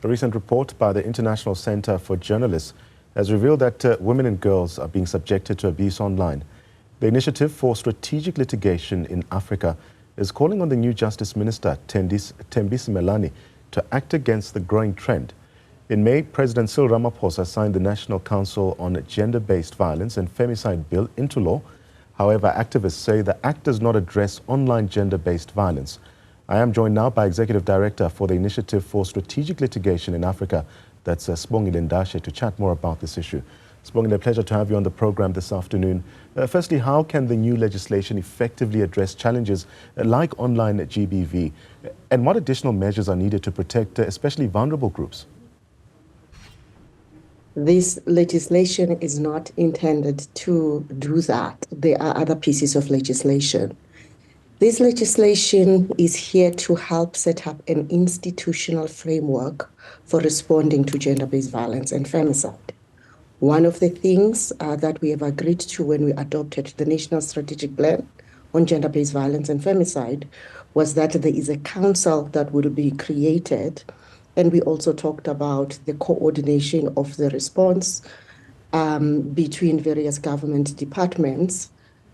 A recent report by the International Center for Journalists has revealed that women and girls are being subjected to abuse online. The Initiative for Strategic Litigation in Africa is calling on the new Justice Minister, Thembisa to act against the growing trend. In May, President Cyril Ramaphosa signed the National Council on Gender-Based Violence and Femicide Bill into law. However, activists say the act does not address online gender-based violence. I am joined now by Executive Director for the Initiative for Strategic Litigation in Africa, that's Sibongile Ndashe, to chat more about this issue. Sibongile, a pleasure to have you on the program this afternoon. Firstly, how can the new legislation effectively address challenges like online GBV? And what additional measures are needed to protect especially vulnerable groups? This legislation is not intended to do that. There are other pieces of legislation. This legislation is here to help set up an institutional framework for responding to gender-based violence and femicide. One of the things that we have agreed to when we adopted the National Strategic Plan on Gender-Based Violence and Femicide was that there is a council that will be created, and we also talked about the coordination of the response between various government departments.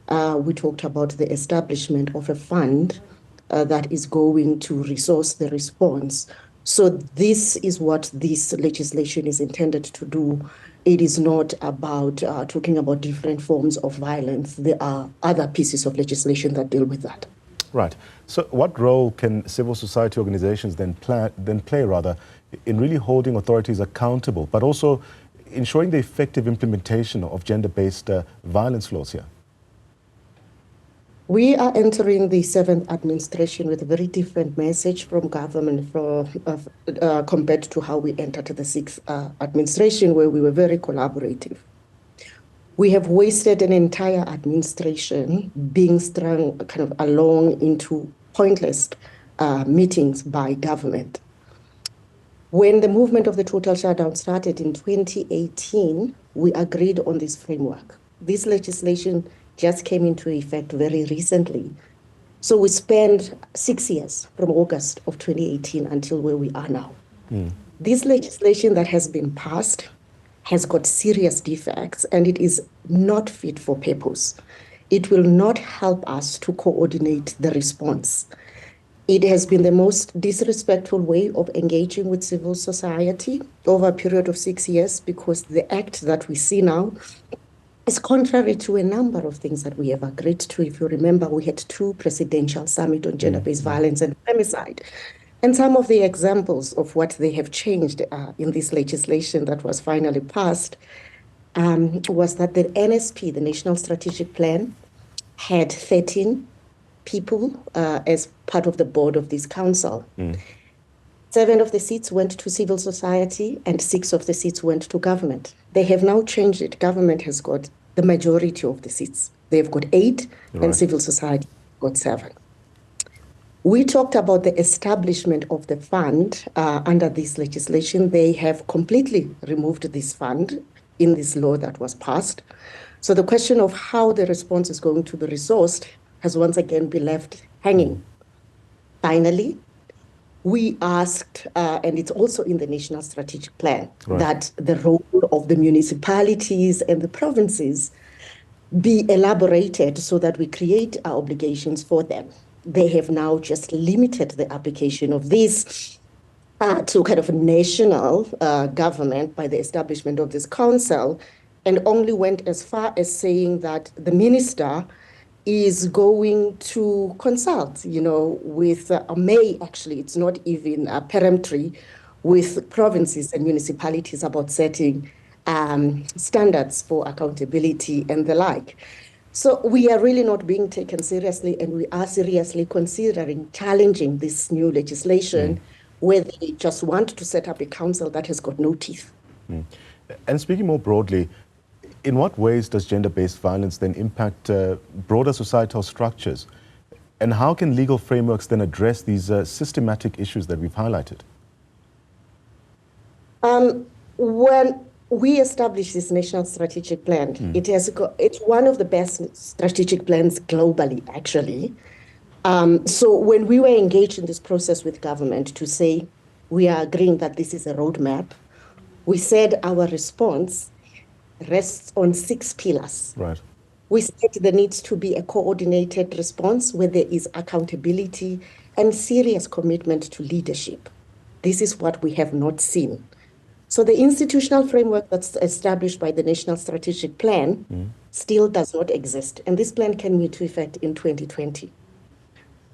We talked about the establishment of a fund that is going to resource the response. So this is what this legislation is intended to do. It is not about talking about different forms of violence. There are other pieces of legislation that deal with that. Right. So what role can civil society organizations then play in really holding authorities accountable, but also ensuring the effective implementation of gender-based violence laws here? We are entering the 7th administration with a very different message from government compared to how we entered the 6th administration, where we were very collaborative. We have wasted an entire administration being strung kind of along into pointless meetings by government. When the movement of the total shutdown started in 2018, we agreed on this framework. This legislation just came into effect very recently. So we spent 6 years from August of 2018 until where we are now. This legislation that has been passed has got serious defects, and it is not fit for purpose. It will not help us to coordinate the response. It has been the most disrespectful way of engaging with civil society over a period of 6 years, because the act that we see now is contrary to a number of things that we have agreed to. If you remember, we had 2 presidential summits on gender-based violence and femicide. And some of the examples of what they have changed in this legislation that was finally passed was that the NSP, the National Strategic Plan, had 13 people as part of the board of this council. 7 of the seats went to civil society and 6 of the seats went to government. They have now changed it. Government has got the majority of the seats. They've got 8 and civil society got 7. We talked about the establishment of the fund under this legislation. They have completely removed this fund in this law that was passed. So the question of how the response is going to be resourced has once again been left hanging. Finally, we asked, and it's also in the National Strategic Plan, that the role of the municipalities and the provinces be elaborated so that we create our obligations for them. They have now just limited the application of this to kind of a national government by the establishment of this council, and only went as far as saying that the minister is going to consult, with may actually, it's not even peremptory, with provinces and municipalities about setting standards for accountability and the like. So we are really not being taken seriously, and we are seriously considering challenging this new legislation where they just want to set up a council that has got no teeth. And speaking more broadly, in what ways does gender-based violence then impact broader societal structures? And how can legal frameworks then address these systematic issues that we've highlighted? When we established this National Strategic Plan, it's one of the best strategic plans globally, actually. So when we were engaged in this process with government to say, we are agreeing that this is a roadmap. We said our response rests on 6 pillars. Right. We said there needs to be a coordinated response where there is accountability and serious commitment to leadership. This is what we have not seen. So the institutional framework that's established by the National Strategic Plan still does not exist. And this plan came into effect in 2020.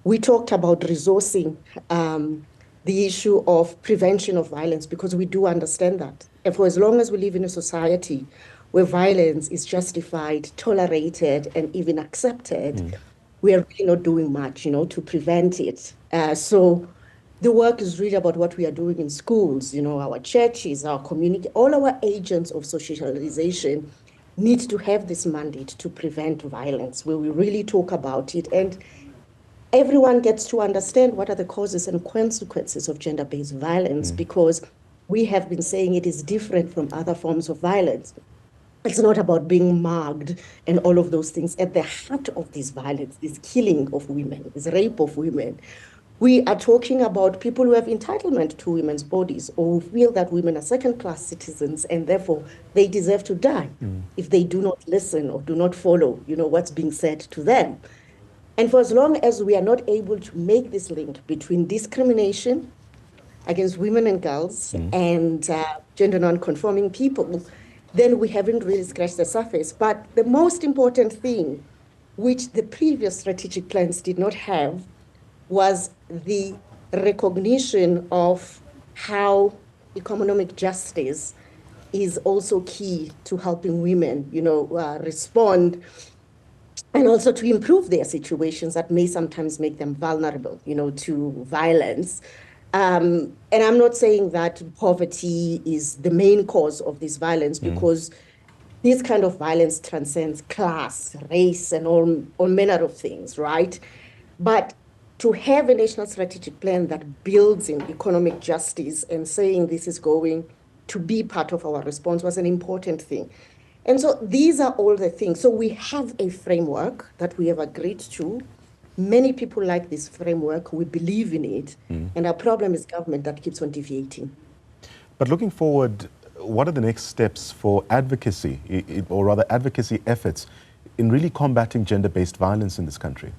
We talked about resourcing the issue of prevention of violence, because we do understand that. And for as long as we live in a society where violence is justified, tolerated, and even accepted, we are really not doing much, to prevent it. So the work is really about what we are doing in schools, our churches, our community, all our agents of socialization need to have this mandate to prevent violence, where we really talk about it. And everyone gets to understand what are the causes and consequences of gender-based violence, because we have been saying it is different from other forms of violence. It's not about being mugged and all of those things. At the heart of this violence, this killing of women, this rape of women, we are talking about people who have entitlement to women's bodies, or who feel that women are second-class citizens and therefore they deserve to die if they do not listen or do not follow, what's being said to them. And for as long as we are not able to make this link between discrimination against women and girls and gender non-conforming people, then we haven't really scratched the surface. But the most important thing, which the previous strategic plans did not have, was the recognition of how economic justice is also key to helping women, respond, and also to improve their situations that may sometimes make them vulnerable, to violence. And I'm not saying that poverty is the main cause of this violence, because this kind of violence transcends class, race, and all manner of things, right? But to have a national strategic plan that builds in economic justice and saying this is going to be part of our response was an important thing. And so these are all the things. So we have a framework that we have agreed to. Many people like this framework. We believe in it. And our problem is government that keeps on deviating. But looking forward, what are the next steps for advocacy, or rather advocacy efforts, in really combating gender-based violence in this country?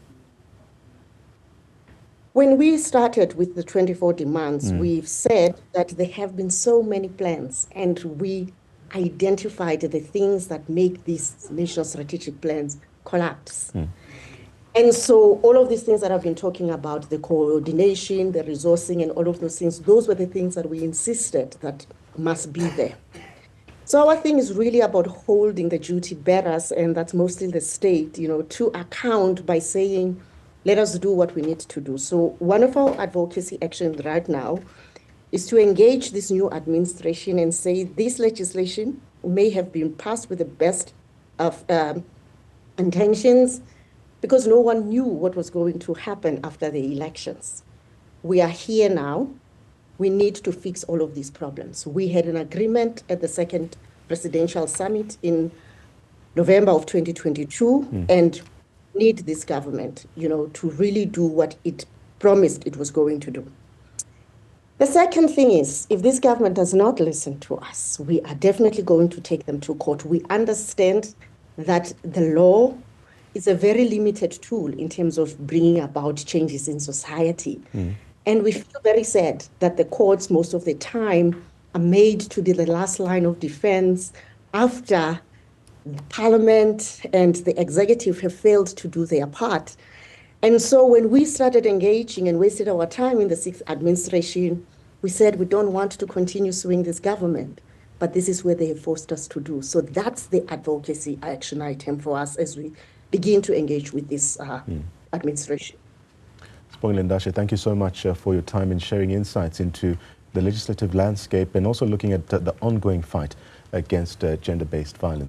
When we started with the 24 demands, we've said that there have been so many plans, and we identified the things that make these national strategic plans collapse. And so all of these things that I've been talking about, the coordination, the resourcing, and all of those things, those were the things that we insisted that must be there. So our thing is really about holding the duty bearers, and that's mostly the state, to account by saying, let us do what we need to do. So one of our advocacy actions right now is to engage this new administration and say this legislation may have been passed with the best of intentions, because no one knew what was going to happen after the elections. We are here now. We need to fix all of these problems. We had an agreement at the second presidential summit in November of 2022, and need this government, to really do what it promised it was going to do. The second thing is, if this government does not listen to us, we are definitely going to take them to court. We understand that the law is a very limited tool in terms of bringing about changes in society. And we feel very sad that the courts most of the time are made to be the last line of defense after Parliament and the executive have failed to do their part. And so when we started engaging and wasted our time in the sixth administration, we said we don't want to continue suing this government, but this is where they have forced us to do. So that's the advocacy action item for us as we begin to engage with this administration. Sibongile Ndashe, thank you so much for your time and sharing insights into the legislative landscape and also looking at the ongoing fight against gender-based violence.